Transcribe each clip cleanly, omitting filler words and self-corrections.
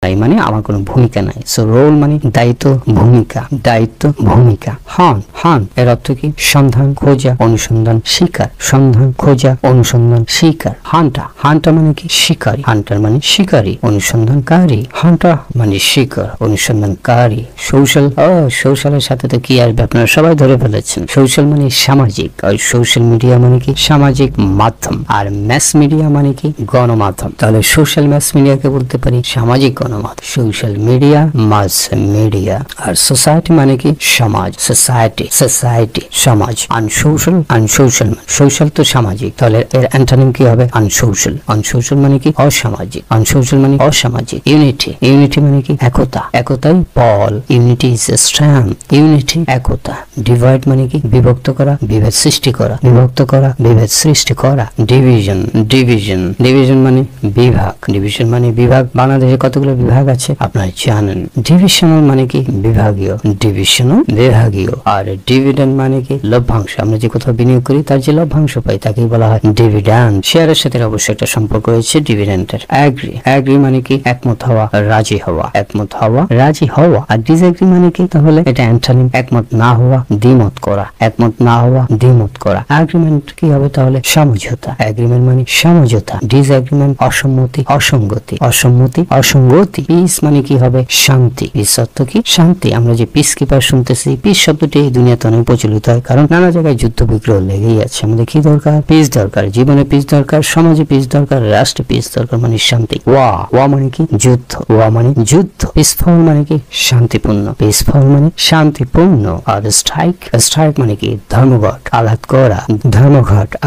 নাই মানে আমার কোনো ভূমিকা নাই। সো রোল মানে দায়িত্ব, ভূমিকা, দায়িত্ব, ভূমিকা। হান্ট এর অর্থ কি? সন্ধান, খোঁজা, অনুসন্ধান, শিকার। সন্ধান, খোঁজা, অনুসন্ধান, শিকার। হান্টার মানে কি? শিকারী। হান্টার মানে শিকারী, অনুসন্ধানকারী। হান্টার মানে শিকার, অনুসন্ধানকারী। সোশ্যালের সাথে তো কি আসবে আপনারা সবাই ধরে ফেলেছেন। সোশ্যাল মানে সামাজিক, আর সোশ্যাল মিডিয়া মানে কি? সামাজিক মাধ্যম। আর ম্যাস মিডিয়া মানে কি? গণমাধ্যম। তাহলে সোশ্যাল ম্যাস মিডিয়াকে বলতে পারি সামাজিক গণমাধ্যম। Social media, mass media. আর সোসাইটি মানে কি? সমাজ। সোসাইটি সমাজ। সোশ্যাল তো সামাজিক, তাহলে এর অ্যান্টোনিম কি হবে? আনসোশ্যাল মানে কি? অসামাজিক। আনসোশ্যাল মানে অসামাজিক। ইউনিটি মানে কি? একতা। একতাই বল। Unity is strength. ইউনিটি একতা। ডিভাইড মানে কি? বিভক্ত করা, বিভেদ সৃষ্টি করা। বিভক্ত করা, বিভেদ সৃষ্টি করা। ডিভিশন মানে বিভাগ। ডিভিশন মানে বিভাগ। বাংলাদেশে কতগুলো বিভাগ আছে আপনারা জানেন। ডিভিশনাল মানে কি? বিভাগীয়। বিভাগীয়। আর ডিভিডেন্ড মানে কি? লভ্যাংশ। আমরা যে কোথাও বিনিয়োগ করি তার যে লভ্যাংশ পাই তাকেই বলা হয় ডিভিডেন্ড। শেয়ারের সাথে অবশ্যই একটা সম্পর্ক রয়েছে ডিভিডেন্ডের। অ্যাগ্রি মানে কি? একমত হওয়া, রাজি হওয়া। একমত হওয়া, রাজি হওয়া। আর ডিসএগ্রি মানে কি? তাহলে এটা অ্যান্টোনিম। একমত না হওয়া, দ্বিমত করা। একমত না হওয়া, দ্বিমত করা। এগ্রিমেন্ট কি হবে তাহলে? সমঝোতা। এগ্রিমেন্ট মানে সমঝোতা। ডিসএগ্রিমেন্ট অসম্মতি, অসঙ্গতি। অসঙ্গতি। পিস মানে কি হবে? শান্তি। পিস অর্থ কি? শান্তি। আমরা যে পিস কিপার শুনতেছি, পিস শব্দটি এই দুনিয়াতে অনেক প্রচলিত হয়, কারণ নানা জায়গায় যুদ্ধ বিগ্রহ লেগেই আছে। আমাদের কি দরকার? পিস দরকার। জীবনে পিস দরকার, সমাজে পিস দরকার, রাষ্ট্রে পিস দরকার। মানে শান্তি। ওয়া মানে কি? যুদ্ধ। ওয়া মানে যুদ্ধ। পিসফুল মানে কি? শান্তিপূর্ণ। পিসফুল মানে শান্তিপূর্ণ। আর স্ট্রাইক মানে কি? ধর্মঘট, আঘাত করা।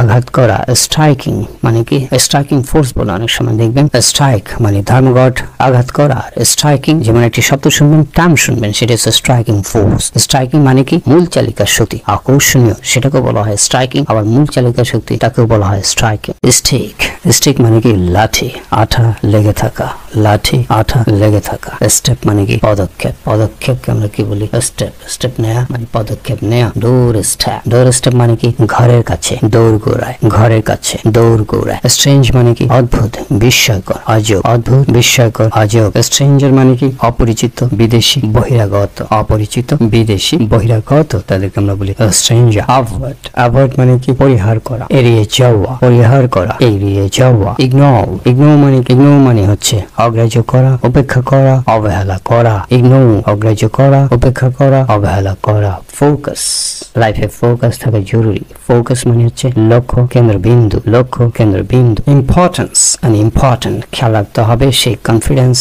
আঘাত করা। স্ট্রাইকিং মানে কি? স্ট্রাইকিং ফোর্স বলে অনেক সময় দেখবেন। স্ট্রাইক মানে ধর্মঘট, আঘাত করা। স্ট্রাইকিং যেমন একটি শব্দ শুনবেন, টার্ম শুনবেন, সেটা হচ্ছে স্ট্রাইকিং ফোর্স। স্ট্রাইকিং মানে কি? মূল চালিকা শক্তি, আকর্ষণীয়, সেটাকে বলা হয় স্ট্রাইকিং। আবার মূল চালিকা শক্তি, তাকেও বলা হয় স্ট্রাইকিং। স্টিক মানে কি? লাঠি, আঠা লেগে থাকা। লাঠি, আঠা লেগে থাকা। স্টেপ মানে কি? পদক্ষেপকে আমরা কি বলি? স্টেপ নেয়া মানে পদক্ষেপ নেয়া। ডোর স্টেপ মানে কি? ঘরের কাছে দৌড় গোড়ায়। ঘরের কাছে দৌড় গোড়ায়। স্ট্রেঞ্জ মানে কি? অদ্ভুত, বিস্ময়কর, আজব। অদ্ভুত, বিস্ময়কর, আজব। স্ট্রেঞ্জার মানে কি? অপরিচিত, বিদেশি, বহিরাগত। অপরিচিত, বিদেশি, বহিরাগত, তাদেরকে আমরা বলি স্ট্রেঞ্জার। অ্যাভয়েড মানে কি? পরিহার করা, এড়িয়ে যাওয়া। পরিহার করা, এড়িয়ে যাওয়া। ইগনোর মানে হচ্ছে অগ্রাহ্য করা, উপেক্ষা করা, অবহেলা করা। ইগনোর, অগ্রাহ্য করা, উপেক্ষা করা, অবহেলা করা। ফোকাস, লাইফে ফোকাস থাকা জরুরি। ফোকাস মানে হচ্ছে লক্ষ্য কেন্দ্রবিন্দু। লক্ষ্য কেন্দ্রবিন্দু। ইম্পর্টেন্ট, খেয়াল রাখতে হবে সেই কনফিডেন্স।